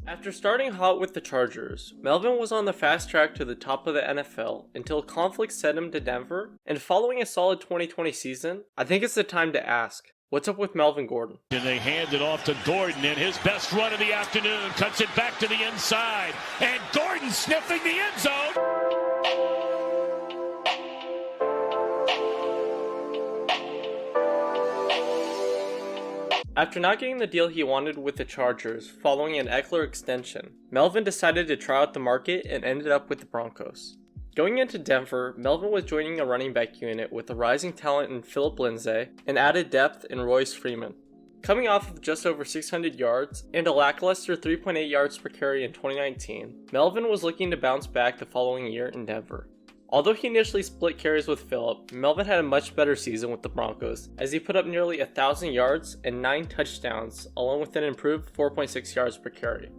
After starting hot with the Chargers, Melvin was on the fast track to the top of the NFL until conflict sent him to Denver, and following a solid 2020 season, I think it's the time to ask, what's up with Melvin Gordon? And they hand it off to Gordon, and his best run of the afternoon cuts it back to the inside, and Gordon sniffing the end zone. After not getting the deal he wanted with the Chargers following an Eckler extension, Melvin decided to try out the market and ended up with the Broncos. Going into Denver, Melvin was joining a running back unit with a rising talent in Philip Lindsay and added depth in Royce Freeman. Coming off of just over 600 yards and a lackluster 3.8 yards per carry in 2019, Melvin was looking to bounce back the following year in Denver. Although he initially split carries with Phillip, Melvin had a much better season with the Broncos as he put up nearly 1,000 yards and 9 touchdowns along with an improved 4.6 yards per carry.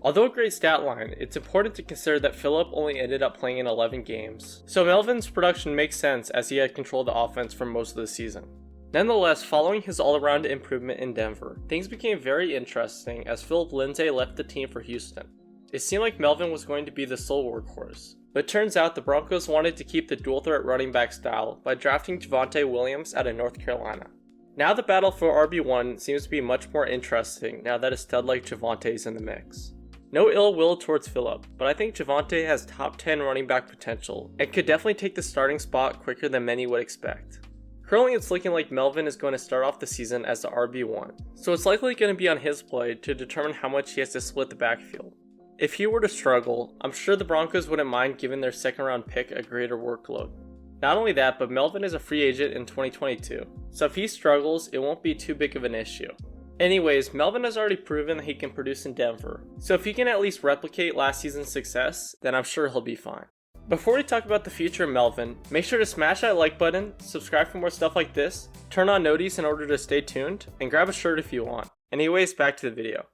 Although a great stat line, it's important to consider that Phillip only ended up playing in 11 games, so Melvin's production makes sense as he had controlled the offense for most of the season. Nonetheless, following his all-around improvement in Denver, things became very interesting as Philip Lindsay left the team for Houston. It seemed like Melvin was going to be the sole workhorse, but it turns out the Broncos wanted to keep the dual-threat running back style by drafting Javonte Williams out of North Carolina. Now the battle for RB1 seems to be much more interesting now that a stud like Javonte is in the mix. No ill will towards Phillip, but I think Javonte has top 10 running back potential and could definitely take the starting spot quicker than many would expect. Currently it's looking like Melvin is going to start off the season as the RB1, so it's likely going to be on his play to determine how much he has to split the backfield. If he were to struggle, I'm sure the Broncos wouldn't mind giving their second round pick a greater workload. Not only that, but Melvin is a free agent in 2022, so if he struggles, it won't be too big of an issue. Anyways, Melvin has already proven that he can produce in Denver, so if he can at least replicate last season's success, then I'm sure he'll be fine. Before we talk about the future of Melvin, make sure to smash that like button, subscribe for more stuff like this, turn on noties in order to stay tuned, and grab a shirt if you want. Anyways, back to the video.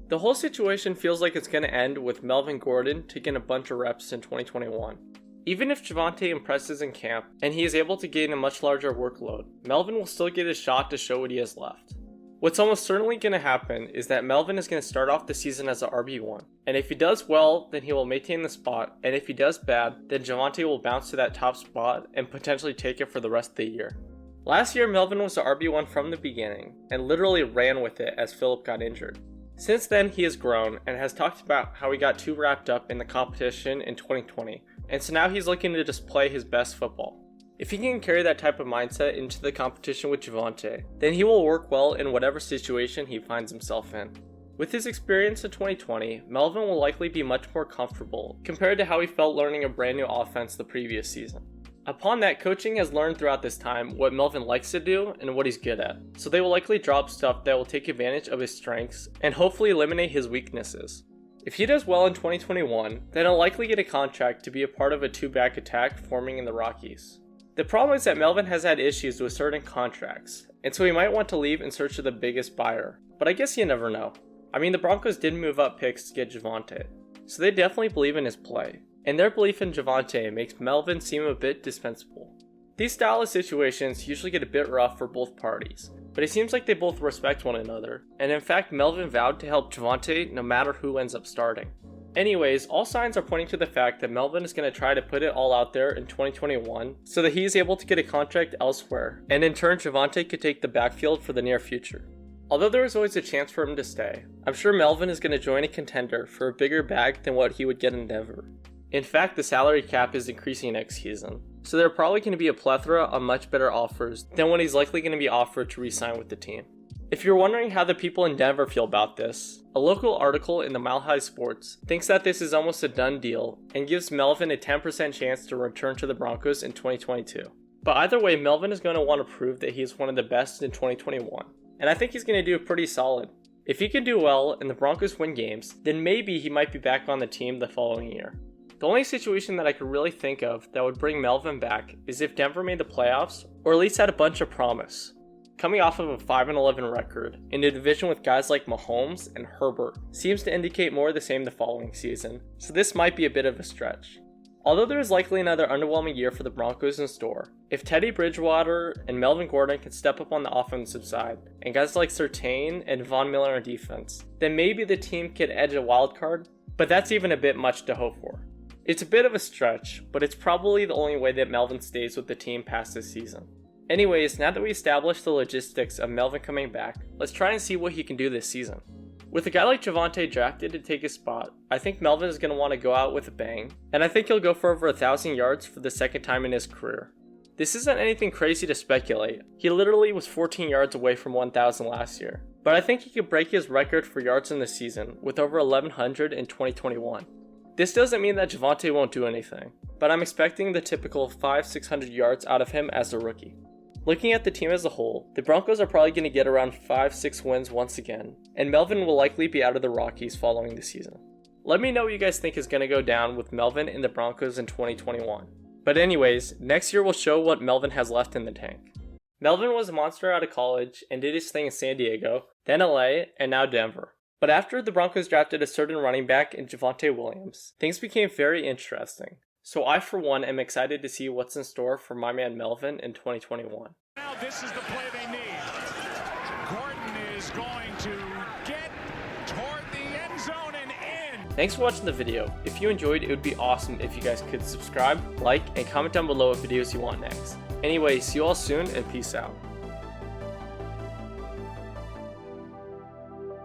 The whole situation feels like it's going to end with Melvin Gordon taking a bunch of reps in 2021. Even if Javonte impresses in camp and he is able to gain a much larger workload, Melvin will still get a shot to show what he has left. What's almost certainly going to happen is that Melvin is going to start off the season as an RB1, and if he does well, then he will maintain the spot, and if he does bad, then Javonte will bounce to that top spot and potentially take it for the rest of the year. Last year, Melvin was the RB1 from the beginning, and literally ran with it as Phillip got injured. Since then, he has grown and has talked about how he got too wrapped up in the competition in 2020, and so now he's looking to just play his best football. If he can carry that type of mindset into the competition with Javonte, then he will work well in whatever situation he finds himself in. With his experience in 2020, Melvin will likely be much more comfortable compared to how he felt learning a brand new offense the previous season. Upon that, coaching has learned throughout this time what Melvin likes to do and what he's good at, so they will likely drop stuff that will take advantage of his strengths and hopefully eliminate his weaknesses. If he does well in 2021, then he'll likely get a contract to be a part of a two-back attack forming in the Rockies. The problem is that Melvin has had issues with certain contracts, and so he might want to leave in search of the biggest buyer, but I guess you never know. I mean, the Broncos did move up picks to get Javonte, so they definitely believe in his play. And their belief in Javonte makes Melvin seem a bit dispensable. These style of situations usually get a bit rough for both parties, but it seems like they both respect one another, and in fact Melvin vowed to help Javonte no matter who ends up starting. Anyways, all signs are pointing to the fact that Melvin is going to try to put it all out there in 2021 so that he is able to get a contract elsewhere, and in turn Javonte could take the backfield for the near future. Although there is always a chance for him to stay, I'm sure Melvin is going to join a contender for a bigger bag than what he would get in Denver. In fact, the salary cap is increasing next season, so there are probably going to be a plethora of much better offers than what he's likely going to be offered to re-sign with the team. If you're wondering how the people in Denver feel about this, a local article in the Mile High Sports thinks that this is almost a done deal and gives Melvin a 10% chance to return to the Broncos in 2022. But either way, Melvin is going to want to prove that he is one of the best in 2021, and I think he's going to do pretty solid. If he can do well and the Broncos win games, then maybe he might be back on the team the following year. The only situation that I could really think of that would bring Melvin back is if Denver made the playoffs, or at least had a bunch of promise. Coming off of a 5-11 record, in a division with guys like Mahomes and Herbert, seems to indicate more of the same the following season, so this might be a bit of a stretch. Although there is likely another underwhelming year for the Broncos in store, If Teddy Bridgewater and Melvin Gordon can step up on the offensive side, and guys like Surtain and Von Miller on defense, then maybe the team could edge a wild card, but that's even a bit much to hope for. It's a bit of a stretch, but it's probably the only way that Melvin stays with the team past this season. Anyways, now that we established the logistics of Melvin coming back, let's try and see what he can do this season. With a guy like Javonte drafted to take his spot, I think Melvin is going to want to go out with a bang, and I think he'll go for over 1,000 yards for the second time in his career. This isn't anything crazy to speculate, he literally was 14 yards away from 1,000 last year, but I think he could break his record for yards in the season with over 1,100 in 2021. This doesn't mean that Javonte won't do anything, but I'm expecting the typical 500-600 yards out of him as a rookie. Looking at the team as a whole, the Broncos are probably going to get around 5-6 wins once again, and Melvin will likely be out of the Rockies following the season. Let me know what you guys think is going to go down with Melvin and the Broncos in 2021. But anyways, next year will show what Melvin has left in the tank. Melvin was a monster out of college and did his thing in San Diego, then LA, and now Denver. But after the Broncos drafted a certain running back in Javonte Williams, things became very interesting. So I, for one, am excited to see what's in store for my man Melvin in 2021. Now this is the play they need. Gordon is going to get toward the end zone and in. Thanks for watching the video. If you enjoyed, it would be awesome if you guys could subscribe, like, and comment down below what videos you want next. Anyway, see you all soon and peace out.